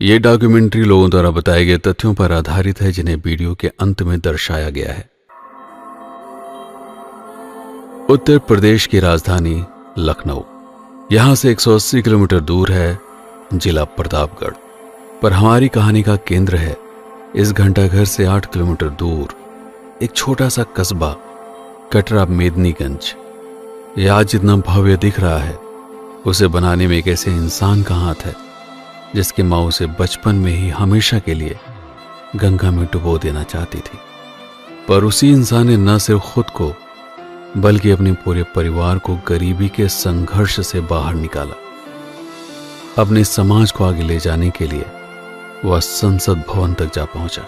ये डॉक्यूमेंट्री लोगों द्वारा बताए गए तथ्यों पर आधारित है जिन्हें वीडियो के अंत में दर्शाया गया है। उत्तर प्रदेश की राजधानी लखनऊ, यहां से 180 किलोमीटर दूर है जिला प्रतापगढ़, पर हमारी कहानी का केंद्र है इस घंटाघर से 8 किलोमीटर दूर एक छोटा सा कस्बा कटरा मेदिनीगंज। यह आज जितना भव्य दिख रहा है उसे बनाने में एक ऐसे इंसान का हाथ है जिसकी माँ उसे बचपन में ही हमेशा के लिए गंगा में डुबो देना चाहती थी। पर उसी इंसान ने न सिर्फ खुद को बल्कि अपने पूरे परिवार को गरीबी के संघर्ष से बाहर निकाला। अपने समाज को आगे ले जाने के लिए वह संसद भवन तक जा पहुंचा।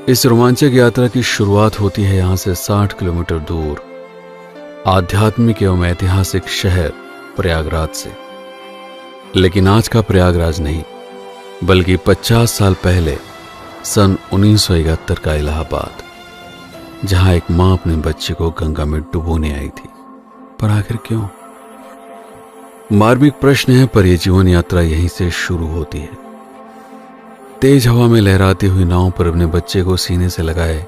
इस रोमांचक यात्रा की शुरुआत होती है यहां से 60 किलोमीटर दूर आध्यात्मिक एवं ऐतिहासिक शहर प्रयागराज से। लेकिन आज का प्रयागराज नहीं, बल्कि 50 साल पहले सन 1971 का इलाहाबाद, जहां एक मां अपने बच्चे को गंगा में डुबोने आई थी। पर आखिर क्यों? मार्मिक प्रश्न है, पर यह जीवन यात्रा यहीं से शुरू होती है। तेज हवा में लहराती हुई नाव पर अपने बच्चे को सीने से लगाए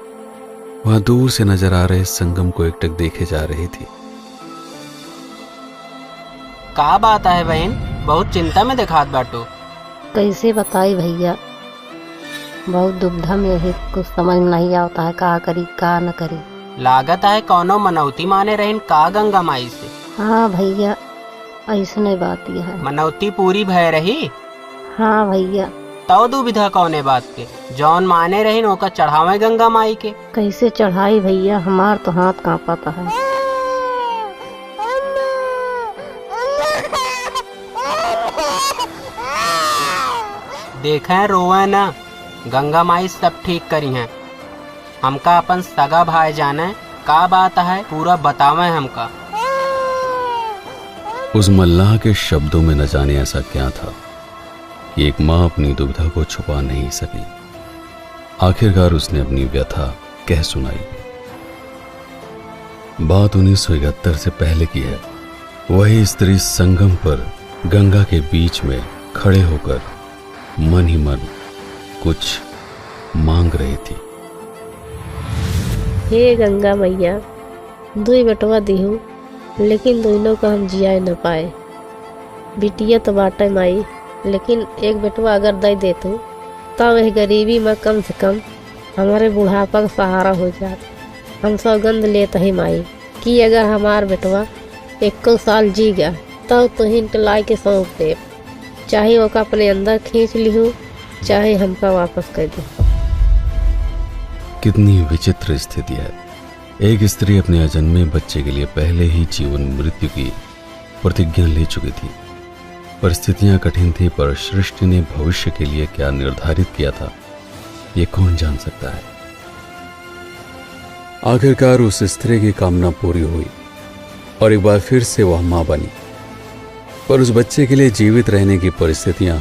वहां दूर से नजर आ रहे संगम को एकटक देखे जा रही थी। का बात है बहन, बहुत चिंता में दिखात बाटो। कैसे बताई भैया, बहुत दुविधा में है, कुछ समझ में नहीं आता है का करी का न करी। लागत है कौनो मनौती माने रहन का गंगा माई से। हाँ भैया, ऐसने बात यह है। मनौती पूरी भय रही? हाँ भैया। तो दुविधा कौने बात के? जौन माने रहन ओका चढ़ावे गंगा माई के। कैसे चढ़ाई भैया, हमार तो हाथ कांपता है। देखें रोवे ना, गंगा माई सब ठीक करी हैं। हमका अपन सगा भाई जाने का बात है, पूरा बतावे हमका। उस मल्लाह के शब्दों में न जाने ऐसा क्या था कि एक मां अपनी दुविधा को छुपा नहीं सकी। आखिरकार उसने अपनी व्यथा कह सुनाई। बात 1971 से पहले की है। वही स्त्री संगम पर गंगा के बीच में खड़े होकर मन ही मन कुछ मांग रही थी। हे गंगा मैया, दुई बेटवा दिहू, लेकिन दोनों को हम जिया न पाए। बिटिया तो बाटे माई, लेकिन एक बेटवा अगर दे दे तो वह गरीबी में कम से कम हमारे बुढ़ापा का सहारा हो जात। हम सौगंध लेते हैं माई कि अगर हमार बेटवा 1 साल जी गया तब तुहिन के लाई के सौंप दे, चाहे वो अपने अंदर खींच लिहूँ, चाहे हमका वापस कर दे। कितनी विचित्र स्थिति है। एक स्त्री अपने अजन्मे बच्चे के लिए पहले ही जीवन मृत्यु की प्रतिज्ञा ले चुकी थी। परिस्थितियां कठिन थी, पर सृष्टि ने भविष्य के लिए क्या निर्धारित किया था ये कौन जान सकता है। आखिरकार उस स्त्री की कामना पूरी हुई और एक बार फिर से वह मां बनी। पर उस बच्चे के लिए जीवित रहने की परिस्थितियां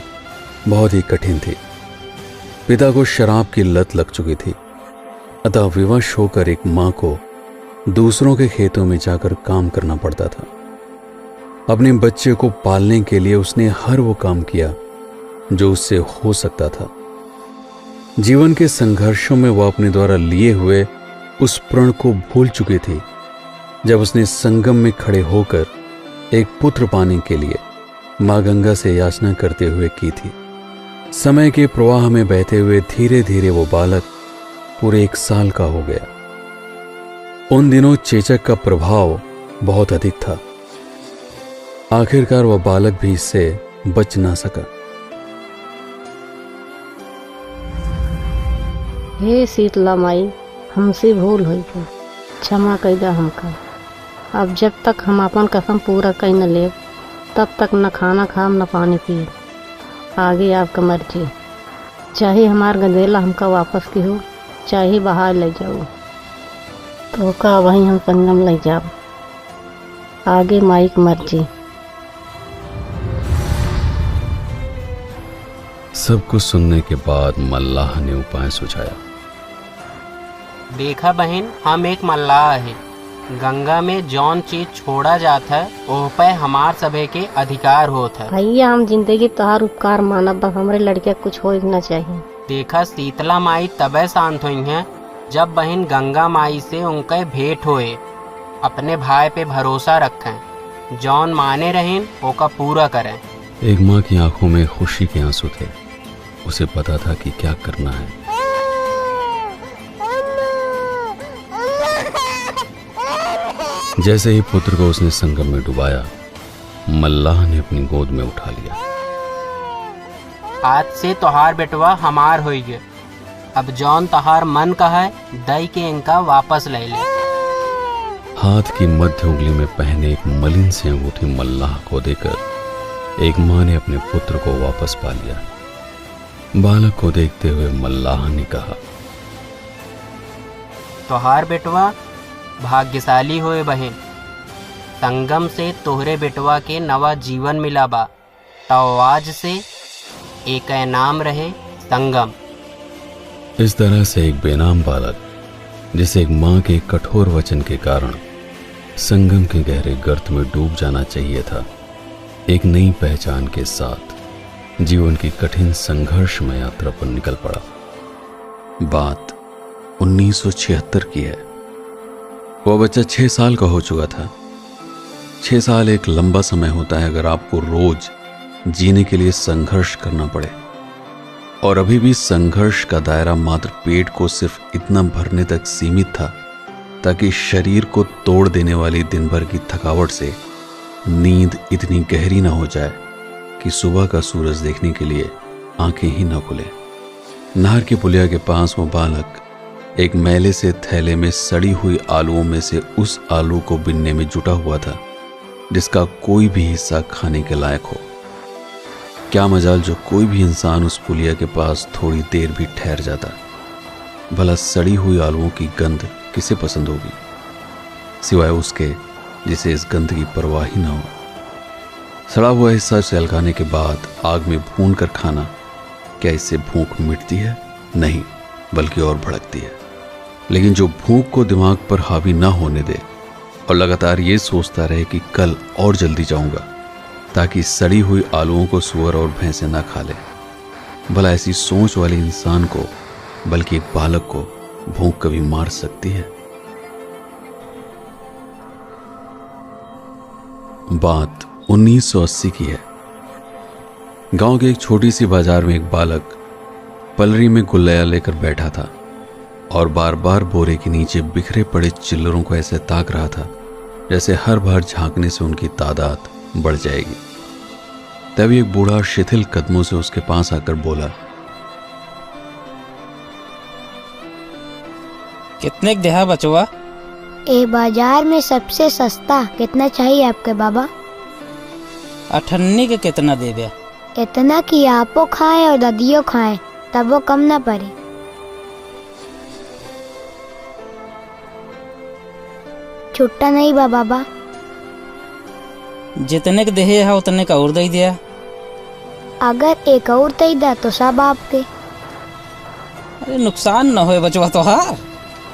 बहुत ही कठिन थी। पिता को शराब की लत लग चुकी थी, अतः विवश होकर एक मां को दूसरों के खेतों में जाकर काम करना पड़ता था। अपने बच्चे को पालने के लिए उसने हर वो काम किया जो उससे हो सकता था। जीवन के संघर्षों में वह अपने द्वारा लिए हुए उस प्रण को भूल चुकी थी जब उसने संगम में खड़े होकर एक पुत्र पाने के लिए मां गंगा से याचना करते हुए की थी। समय के प्रवाह में बहते हुए धीरे धीरे वो बालक पूरे 1 साल का हो गया। उन दिनों चेचक का प्रभाव बहुत अधिक था। आखिरकार वह बालक भी इससे बच ना सका। हे शीतला माई, हमसे भूल हुई है, क्षमा कर दे हमका। अब जब तक हम अपन कसम पूरा कर न ले तब तक न खाना खाम न पानी पिए। आगे आपका मर्जी, चाहे हमार गंदेला हमका वापस की हो, चाहे बाहर ले जाओ, तो का वहीं हम संगम ले जाओ। आगे माई की मर्जी। सब कुछ सुनने के बाद मल्लाह ने उपाय सुझाया। देखा बहन, हम एक मल्लाह है, गंगा में जौन चीज छोड़ा जात है ओह पे हमार सभे के अधिकार होत है। भैया हम जिंदगी तोहार उपकार मानब, बस हमरे लड़के कुछ हो ना चाहिए। देखा शीतला माई तबे शांत हुई हैं जब बहन गंगा माई से उनके भेंट होए। अपने भाई पे भरोसा रखें, जौन माने रहें ओका पूरा करें। एक माँ की आंखों में खुशी के आंसू थे। उसे पता था कि क्या करना है। जैसे ही पुत्र को उसने संगम में डुबाया, मल्लाह ने अपनी गोद में उठा लिया। आज से तोहार बेटवा हमार होइगे। अब जौन तोहार मन का है दई के इनका वापस ले ले। हाथ की मध्य उंगली में पहने एक मलिन सी अंगूठी मल्लाह को देकर एक माँ ने अपने पुत्र को वापस पा लिया। बालक को देखते हुए मल्लाह ने कहा, तोहार बेटवा भाग्यशाली होए बहन। संगम से तोहरे बेटवा के नवा जीवन मिला बा। तो आज से एक नाम रहे संगम। इस तरह से एक बेनाम बालक, जिसे एक माँ के कठोर वचन के कारण संगम के गहरे गर्त में डूब जाना चाहिए था, एक नई पहचान के साथ जीवन की कठिन संघर्षमय यात्रा पर निकल पड़ा। बात 1976 की है। वह बच्चा 6 साल का हो चुका था। 6 साल एक लंबा समय होता है अगर आपको रोज जीने के लिए संघर्ष करना पड़े। और अभी भी संघर्ष का दायरा मात्र पेट को सिर्फ इतना भरने तक सीमित था ताकि शरीर को तोड़ देने वाली दिन भर की थकावट से नींद इतनी गहरी ना हो जाए कि सुबह का सूरज देखने के लिए आंखें ही ना खुले। नहर की पुलिया के पास वो बालक एक मैले से थैले में सड़ी हुई आलूओं में से उस आलू को बिनने में जुटा हुआ था जिसका कोई भी हिस्सा खाने के लायक हो। क्या मजाल जो कोई भी इंसान उस पुलिया के पास थोड़ी देर भी ठहर जाता। भला सड़ी हुई आलूओं की गंध किसे पसंद होगी सिवाय उसके जिसे इस गंध की परवाह ही ना हो। सड़ा हुआ हिस्सा सहलकाने के बाद आग में भून कर खाना, क्या इससे भूख मिटती है? नहीं, बल्कि और भड़कती है। लेकिन जो भूख को दिमाग पर हावी ना होने दे और लगातार ये सोचता रहे कि कल और जल्दी जाऊंगा ताकि सड़ी हुई आलूओं को सूअर और भैंसें ना खा ले, भला ऐसी सोच वाले इंसान को, बल्कि एक बालक को भूख कभी मार सकती है? बात 1980 की है। गांव के एक छोटी सी बाजार में एक बालक पलरी में गुल्लैया लेकर बैठा था और बार बार बोरे के नीचे बिखरे पड़े चिल्लरों को ऐसे ताक रहा था जैसे हर बार झांकने से उनकी तादाद बढ़ जाएगी। तभी एक बूढ़ा शिथिल कदमों से उसके पास आकर बोला, कितने देहा बचवा? ए बाजार में सबसे सस्ता कितना चाहिए आपके बाबा? 98 के कितना दे दिया? इतना कि आपो खाएं और दादियो खाएं तब वो कम ना पड़े। छुट्टा नहीं बा बाबा। जितने के देहे है उतने का और दे दिया। अगर एक और दे दा तो सब आपके। अरे नुकसान न होए बचवा तोहार।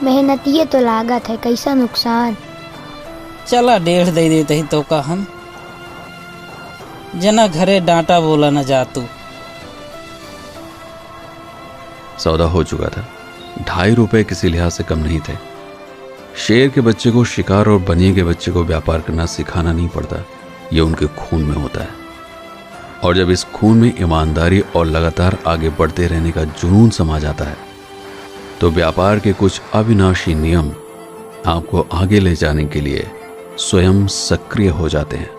मेहनतिये तो लागत है, कैसा नुकसान। चला 1.5 दे देते ही तो का हम जना घरे डांटा बोला न जा तू। सौदा हो चुका था। 2.5 रुपए किसी लिहाज से कम नहीं थे। शेर के बच्चे को शिकार और बनिए के बच्चे को व्यापार करना सिखाना नहीं पड़ता, यह उनके खून में होता है। और जब इस खून में ईमानदारी और लगातार आगे बढ़ते रहने का जुनून समा जाता है तो व्यापार के कुछ अविनाशी नियम आपको आगे ले जाने के लिए स्वयं सक्रिय हो जाते हैं।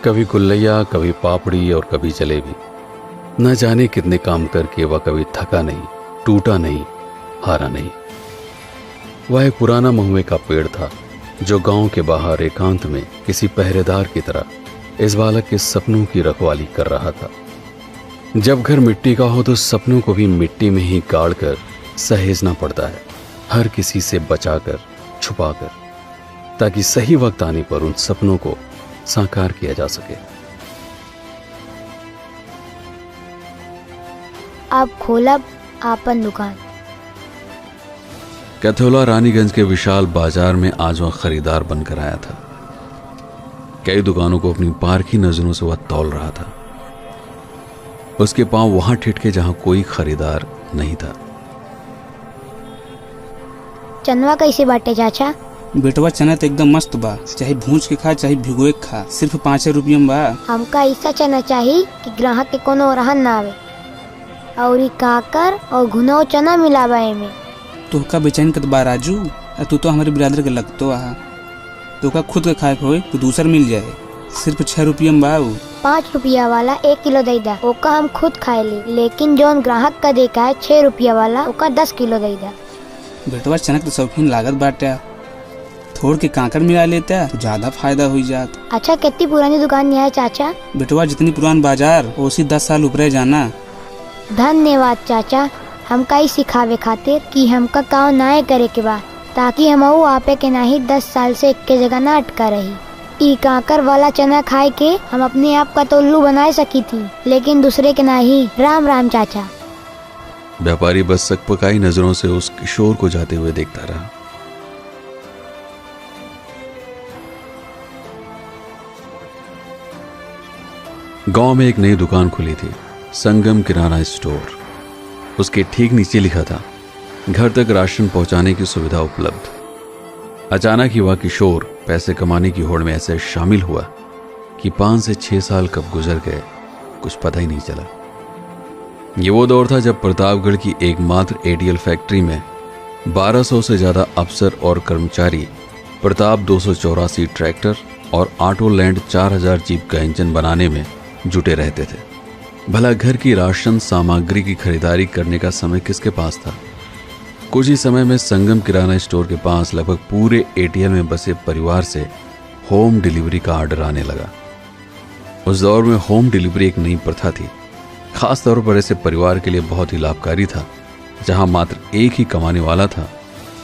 कभी गुल्लैया, कभी पापड़ी और कभी जलेबी। न जाने कितने काम करके वह कभी थका नहीं, टूटा नहीं, हारा नहीं। वह एक पुराना महुए का पेड़ था जो गांव के बाहर एकांत में किसी पहरेदार की तरह इस बालक के सपनों की रखवाली कर रहा था। जब घर मिट्टी का हो तो सपनों को भी मिट्टी में ही गाड़ कर सहेजना पड़ता है, हर किसी से बचाकर, छुपाकर, ताकि सही वक्त आने पर उन सपनों को साकार किया जा सके। आप खोलब आपन दुकान। कैथोला रानीगंज के विशाल बाजार में आज वह खरीदार बनकर आया था। कई दुकानों को अपनी पारखी नजरों से वह तौल रहा था। उसके पांव वहां ठिठके जहां कोई खरीदार नहीं था। चनवा कैसे बाटे चाचा? बेटवा चना तो एकदम मस्त बा, चाहे भूंज के खा चाहे भिगोए के खा, सिर्फ 5 रुपये में बा। हमका ऐसा चना चाहिए कि ग्राहक के कोनो रहन ना आवे, और काकर और घुनाव चना मिलावा एमे। तोहका बेचैन कत बा राजू, तू तो हमारे बिरादर के लगतो आ। तोहका खुद के खाए होए तो दूसर मिल जाए, सिर्फ 6 रुपये में बा। 5 रुपया वाला 1 किलो दे दा, ओका हम खुद खाए ली, लेकिन जौन ग्राहक का देखा है 6 रुपया वाला ओका 10 किलो दे दा। बेटवा चनक तो शौकीन लागत बाटे, थोड़ के कांकर मिला लेता तो ज्यादा फायदा हो जात। अच्छा कितनी पुरानी दुकान है चाचा? बेटवा जितनी पुरान बाजार उसी 10 साल ऊपरे जाना। धन्यवाद चाचा, हमका ही सिखावे खातिर कि हमका काम ना करे के बा, ताकि हम आपे के नहीं 10 साल से एक के जगह ना अटका रही। ई काकर वाला चना खाए के हम अपने आप का तो उल्लू बना सकी थी, लेकिन दूसरे के नहीं। राम राम चाचा। व्यापारी बस सकपकाई नजरों से उस किशोर को जाते हुए देखता रहा। गांव में एक नई दुकान खुली थी, संगम किराना स्टोर। उसके ठीक नीचे लिखा था, घर तक राशन पहुंचाने की सुविधा उपलब्ध। अचानक ही वह किशोर पैसे कमाने की होड़ में ऐसे शामिल हुआ कि 5 से 6 साल कब गुजर गए कुछ पता ही नहीं चला। ये वो दौर था जब प्रतापगढ़ की एकमात्र एटीएल फैक्ट्री में 1200 से ज्यादा अफसर और कर्मचारी प्रताप 284 ट्रैक्टर और ऑटो लैंड 4000 जीप का इंजन बनाने में जुटे रहते थे। भला घर की राशन सामग्री की खरीदारी करने का समय किसके पास था? कुछ ही समय में संगम किराना स्टोर के पास लगभग पूरे एटीएल में बसे परिवार से होम डिलीवरी का ऑर्डर आने लगा। उस दौर में होम डिलीवरी एक नई प्रथा थी, खास तौर पर ऐसे परिवार के लिए बहुत ही लाभकारी था जहां मात्र एक ही कमाने वाला था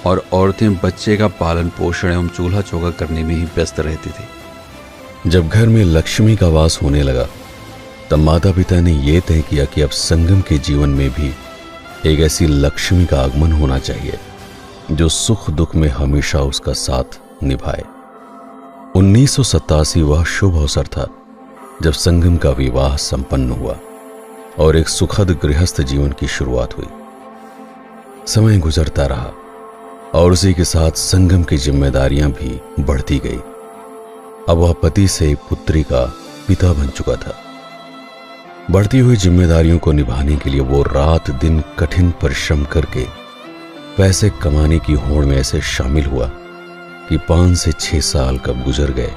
और औरतें बच्चे का पालन पोषण एवं चूल्हा चौका करने में ही व्यस्त रहती थी। जब घर में लक्ष्मी का वास होने लगा तब माता पिता ने यह तय किया कि अब संगम के जीवन में भी एक ऐसी लक्ष्मी का आगमन होना चाहिए जो सुख दुख में हमेशा उसका साथ निभाए। 1987 वह शुभ अवसर था जब संगम का विवाह संपन्न हुआ और एक सुखद गृहस्थ जीवन की शुरुआत हुई। समय गुजरता रहा और उसी के साथ संगम की जिम्मेदारियां भी बढ़ती गई। अब वह पति से एक पुत्री का पिता बन चुका था। बढ़ती हुई जिम्मेदारियों को निभाने के लिए वो रात दिन कठिन परिश्रम करके पैसे कमाने की होड़ में ऐसे शामिल हुआ कि 5 से 6 साल कब गुजर गए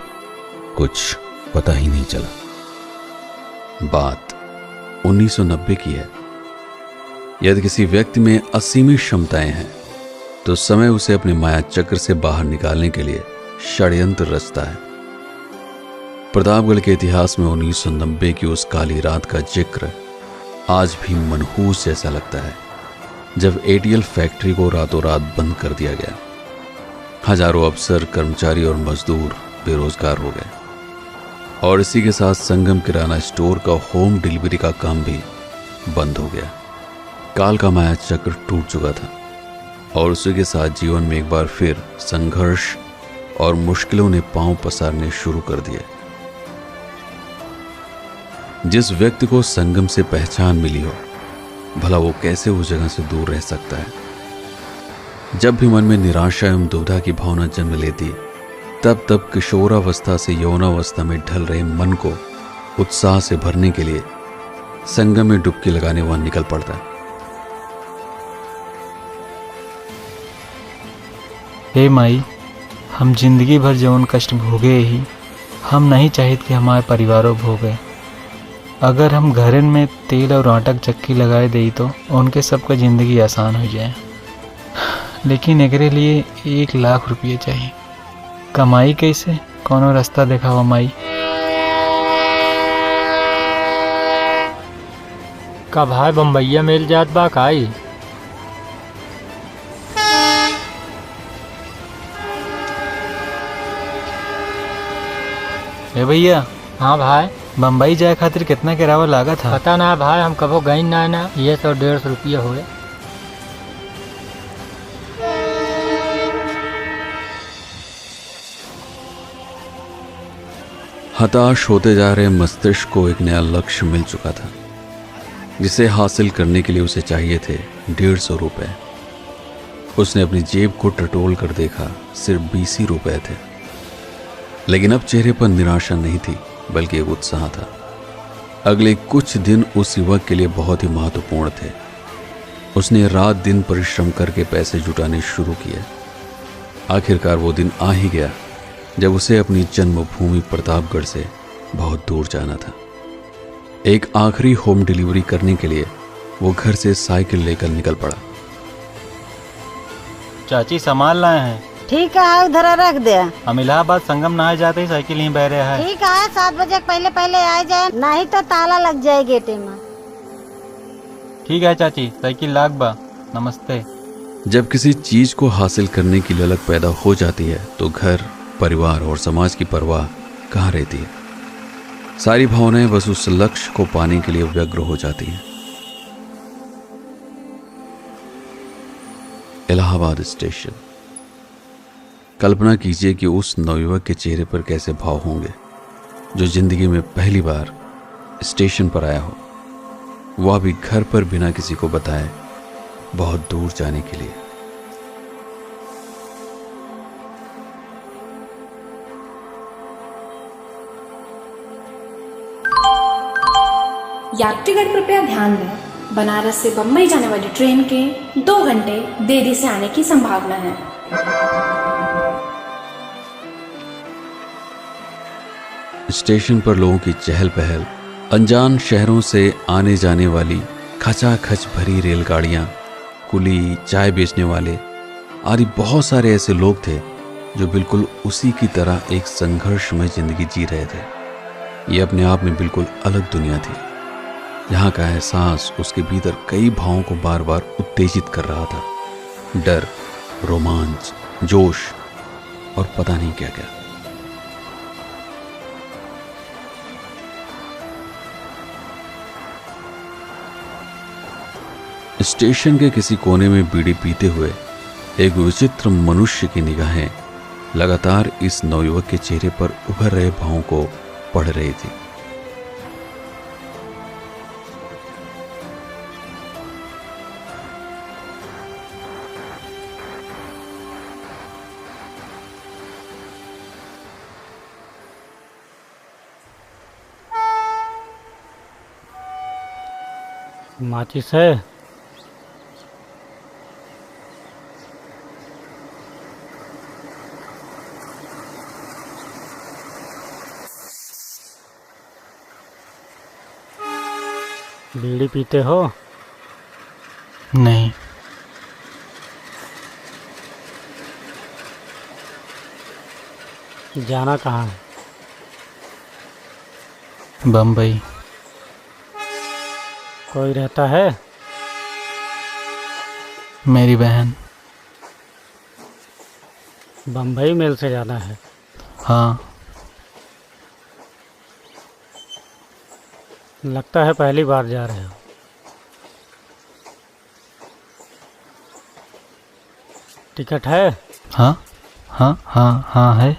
कुछ पता ही नहीं चला। बात 1990 की है। यदि किसी व्यक्ति में असीमित क्षमताएं हैं तो समय उसे अपने माया चक्र से बाहर निकालने के लिए षड्यंत्र रचता है। प्रतापगढ़ के इतिहास में 1990 की उस काली रात का जिक्र आज भी मनहूस जैसा लगता है, जब एटीएल फैक्ट्री को रातों रात बंद कर दिया गया। हजारों अफसर, कर्मचारी और मजदूर बेरोजगार हो गए और इसी के साथ संगम किराना स्टोर का होम डिलीवरी का काम भी बंद हो गया। काल का माया चक्र टूट चुका था और उसी के साथ जीवन में एक बार फिर संघर्ष और मुश्किलों ने पांव पसारने शुरू कर दिए। जिस व्यक्ति को संगम से पहचान मिली हो, भला वो कैसे उस जगह से दूर रह सकता है? जब भी मन में निराशा एवं दुविधा की भावना जन्म लेती, तब किशोरावस्था से यौनावस्था में ढल रहे मन को उत्साह से भरने के लिए संगम में डुबकी लगाने वहां निकल पड़ता है। हे माई, हम जिंदगी भर जौन कष्ट भोगे ही हम नहीं चाहते कि हमारे परिवारों भोगे। अगर हम घरन में तेल और आटा की चक्की लगाए दे तो उनके सबका ज़िंदगी आसान हो जाए, लेकिन एकरे लिए 1 लाख रुपये चाहिए। कमाई कैसे? कौनो रास्ता देखावा माई। का भाई बम्बैया मिल जात बा काई? ए भैया। हाँ भाई। बम्बई जाए खातिर कितना किराया लागत है? पता ना भाई, हम कबो गई ना। ये 100-150 रुपये हुए। हताश होते जा रहे मस्तिष्क को एक नया लक्ष्य मिल चुका था, जिसे हासिल करने के लिए उसे चाहिए थे 150 रुपए। उसने अपनी जेब को टटोल कर देखा, सिर्फ 20 ही रुपए थे। लेकिन अब चेहरे पर निराशा नहीं थी, बल्कि एक उत्साह था। अगले कुछ दिन उस युवक के लिए बहुत ही महत्वपूर्ण थे। उसने रात दिन परिश्रम करके पैसे जुटाने शुरू किए। आखिरकार वो दिन आ ही गया जब उसे अपनी जन्मभूमि प्रतापगढ़ से बहुत दूर जाना था। एक आखिरी होम डिलीवरी करने के लिए वो घर से साइकिल लेकर निकल पड़ा। चाची सामान लाए हैं। ठीक है, उधर रख दे। हम इलाहाबाद संगम नहाए जाते ही साइकिल यहीं बह रहा है। ठीक है, 7 बजे पहले पहले आ जाए, नहीं तो ताला लग जाए गेटे में। ठीक है चाची, साइकिल लाग बा। नमस्ते। जब किसी चीज को हासिल करने की ललक पैदा हो जाती है तो घर, परिवार और समाज की परवाह कहाँ रहती है। सारी भावनाएं बस उस लक्ष्य को पाने के लिए व्यग्र हो जाती हैं। इलाहाबाद स्टेशन। कल्पना कीजिए कि उस नवयुवक के चेहरे पर कैसे भाव होंगे जो जिंदगी में पहली बार स्टेशन पर आया हो, वह भी घर पर बिना किसी को बताए बहुत दूर जाने के लिए। यात्रीगण कृपया ध्यान दें, बनारस से बम्बई जाने वाली ट्रेन के 2 घंटे देरी से आने की संभावना है। स्टेशन पर लोगों की चहल पहल, अनजान शहरों से आने जाने वाली खचाखच भरी रेलगाड़ियां, कुली, चाय बेचने वाले आदि बहुत सारे ऐसे लोग थे जो बिल्कुल उसी की तरह एक संघर्षमय जिंदगी जी रहे थे। ये अपने आप में बिल्कुल अलग दुनिया थी। यहाँ का एहसास उसके भीतर कई भावों को बार बार उत्तेजित कर रहा था। डर, रोमांच, जोश और पता नहीं क्या क्या। स्टेशन के किसी कोने में बीड़ी पीते हुए एक विचित्र मनुष्य की निगाहें लगातार इस नवयुवक के चेहरे पर उभर रहे भावों को पढ़ रही थी। माचिस है? बीड़ी पीते हो? नहीं। जाना कहाँ है? बम्बई। कोई रहता है? मेरी बहन। बम्बई मेल से जाना है? हाँ। लगता है पहली बार जा रहे हो। टिकट है? हाँ हाँ हाँ हाँ है।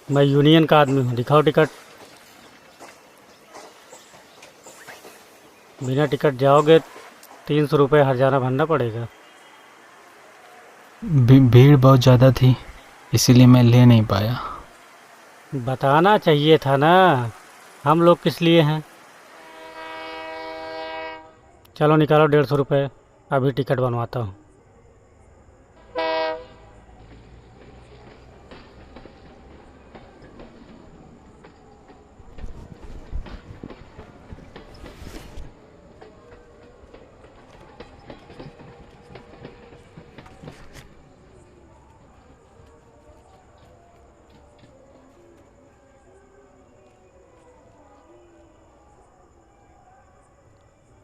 मैं यूनियन का आदमी हूँ, दिखाओ टिकट। बिना टिकट जाओगे 300 रुपये हर्जाना भरना पड़ेगा। भीड़ बहुत ज़्यादा थी, इसीलिए मैं ले नहीं पाया। बताना चाहिए था ना, हम लोग किस लिए हैं। चलो निकालो 150 रुपये, अभी टिकट बनवाता हूँ।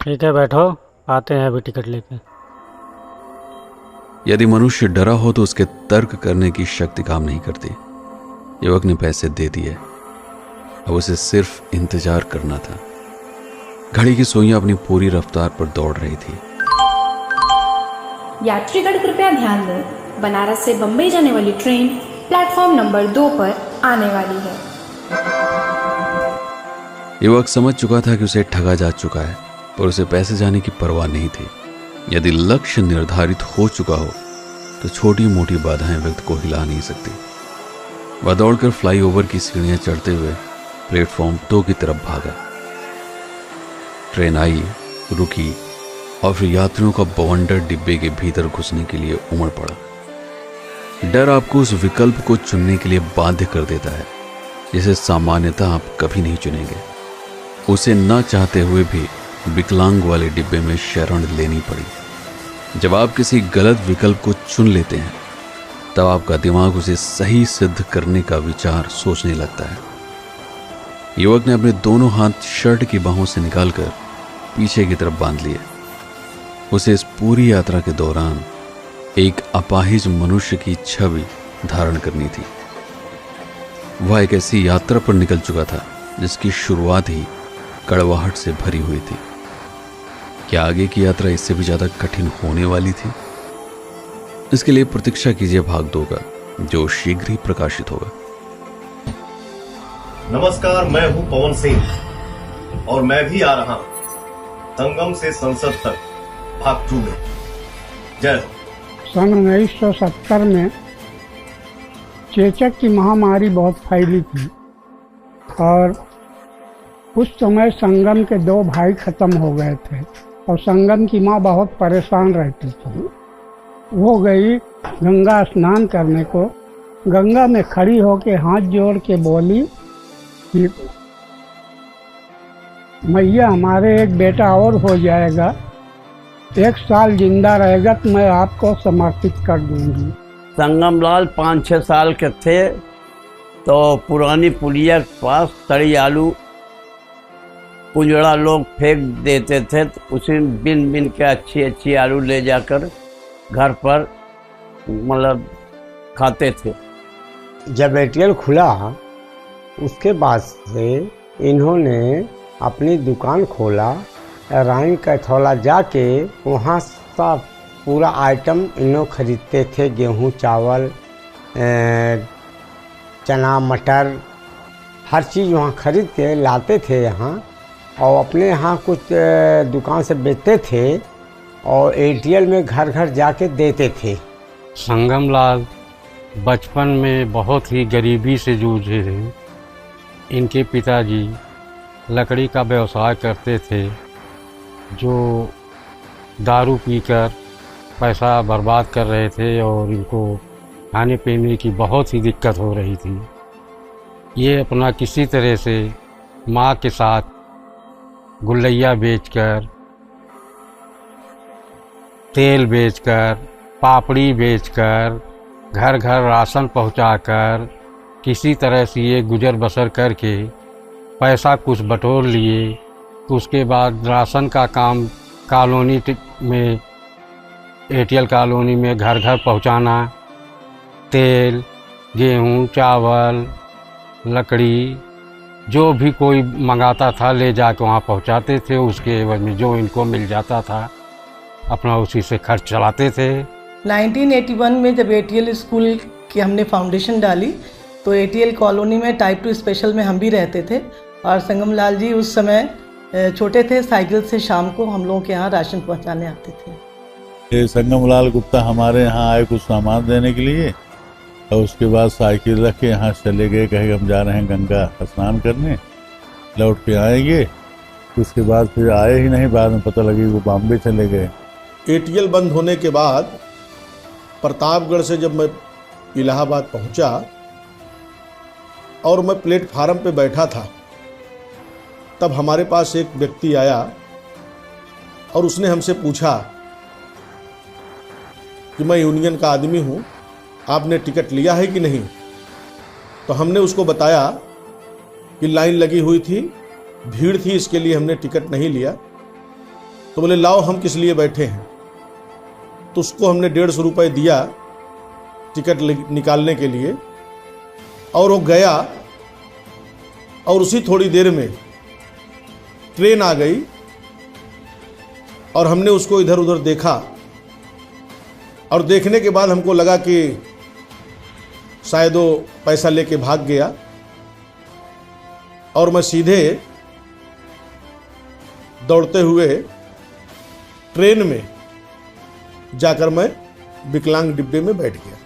ठीक है, बैठो, आते हैं अभी टिकट लेके। यदि मनुष्य डरा हो तो उसके तर्क करने की शक्ति काम नहीं करती। युवक ने पैसे दे दिए, अब उसे सिर्फ इंतजार करना था। घड़ी की सुइयां अपनी पूरी रफ्तार पर दौड़ रही थी। यात्रीगण कृपया ध्यान दें, बनारस से बम्बई जाने वाली ट्रेन प्लेटफॉर्म नंबर 2 पर आने वाली है। युवक समझ चुका था कि उसे ठगा जा चुका है, पर उसे पैसे जाने की परवाह नहीं थी। यदि लक्ष्य निर्धारित हो चुका हो तो छोटी मोटी बाधाएं व्यक्ति को हिला नहीं सकती। वह दौड़कर फ्लाईओवर की सीढ़ियां चढ़ते हुए प्लेटफॉर्म 2 की तरफ भागा। ट्रेन आई, रुकी और फिर यात्रियों का बवंडर डिब्बे के भीतर घुसने के लिए उमड़ पड़ा। डर आपको उस विकल्प को चुनने के लिए बाध्य कर देता है जिसे सामान्यतः आप कभी नहीं चुनेंगे। उसे न चाहते हुए भी विकलांग वाले डिब्बे में शरण लेनी पड़ी। जब आप किसी गलत विकल्प को चुन लेते हैं तब आपका दिमाग उसे सही सिद्ध करने का विचार सोचने लगता है। युवक ने अपने दोनों हाथ शर्ट की बाहों से निकालकर पीछे की तरफ बांध लिए। उसे इस पूरी यात्रा के दौरान एक अपाहिज मनुष्य की छवि धारण करनी थी। वह एक ऐसी यात्रा पर निकल चुका था जिसकी शुरुआत ही कड़वाहट से भरी हुई थी। क्या आगे की यात्रा इससे भी ज्यादा कठिन होने वाली थी? इसके लिए प्रतीक्षा कीजिए भाग 2 का, जो शीघ्र ही प्रकाशित होगा। नमस्कार, मैं हूं पवन सिंह और मैं भी आ रहा हूं संगम से संसद तक भाग 2 में। जय हो। सन 1970 में चेचक की महामारी बहुत फैली थी और उस समय संगम के 2 भाई खत्म हो गए थे और संगम की माँ बहुत परेशान रहती थी। वो गई गंगा स्नान करने को। गंगा में खड़ी होके हाथ जोड़ के बोली कि मैया, हमारे एक बेटा और हो जाएगा, 1 साल जिंदा रहेगा तो मैं आपको समर्पित कर दूंगी। संगम लाल 5-6 साल के थे तो पुरानी पुलिया के पास तड़ी आलू उजड़ा लोग फेंक देते थे, तो उसी बिन बिन के अच्छी आलू ले जाकर घर पर मतलब खाते थे। जब एटीएल खुला उसके बाद से इन्होंने अपनी दुकान खोला। राइन कैथौला जाके वहाँ सब पूरा आइटम इन लोग खरीदते थे। गेहूँ, चावल, चना, मटर, हर चीज़ वहाँ खरीद के लाते थे यहाँ और अपने यहाँ कुछ दुकान से बेचते थे और एटीएल में घर घर जाके देते थे। संगम लाल बचपन में बहुत ही गरीबी से जूझे थे। इनके पिताजी लकड़ी का व्यवसाय करते थे, जो दारू पीकर पैसा बर्बाद कर रहे थे और इनको खाने पीने की बहुत ही दिक्कत हो रही थी। ये अपना किसी तरह से माँ के साथ गुल्लैया बेचकर, तेल बेचकर, पापड़ी बेचकर, घर घर राशन पहुंचाकर किसी तरह से ये गुजर बसर करके पैसा कुछ बटोर लिए। तो उसके बाद राशन का काम कॉलोनी में, एटीएल कॉलोनी में घर घर पहुंचाना, तेल, गेहूं, चावल, लकड़ी, जो भी कोई मंगाता था ले जाके वहाँ पहुँचाते थे। उसके एवज में जो इनको मिल जाता था अपना उसी से खर्च चलाते थे। 1981 में जब एटीएल स्कूल की हमने फाउंडेशन डाली तो एटीएल कॉलोनी में टाइप 2 स्पेशल में हम भी रहते थे और संगम लाल जी उस समय छोटे थे। साइकिल से शाम को हम लोगों के यहाँ राशन पहुँचाने आते थे। संगम लाल गुप्ता हमारे यहाँ आए कुछ सामान देने के लिए और उसके बाद साइकिल रख के यहाँ चले गए, कहे हम जा रहे हैं गंगा स्नान करने, लौट के आएंगे। उसके बाद फिर आए ही नहीं, बाद में पता लगी वो बॉम्बे चले गए। एटीएल बंद होने के बाद प्रतापगढ़ से जब मैं इलाहाबाद पहुंचा और मैं प्लेटफार्म पे बैठा था, तब हमारे पास एक व्यक्ति आया और उसने हमसे पूछा कि मैं यूनियन का आदमी हूं, आपने टिकट लिया है कि नहीं। तो हमने उसको बताया कि लाइन लगी हुई थी, भीड़ थी, इसके लिए हमने टिकट नहीं लिया। तो बोले लाओ हम किस लिए बैठे हैं। तो उसको हमने 150 रुपये दिया टिकट निकालने के लिए और वो गया और उसी थोड़ी देर में ट्रेन आ गई और हमने उसको इधर उधर देखा और देखने के बाद हमको लगा कि शायद वो पैसा लेके भाग गया और मैं सीधे दौड़ते हुए ट्रेन में जाकर मैं विकलांग डिब्बे में बैठ गया।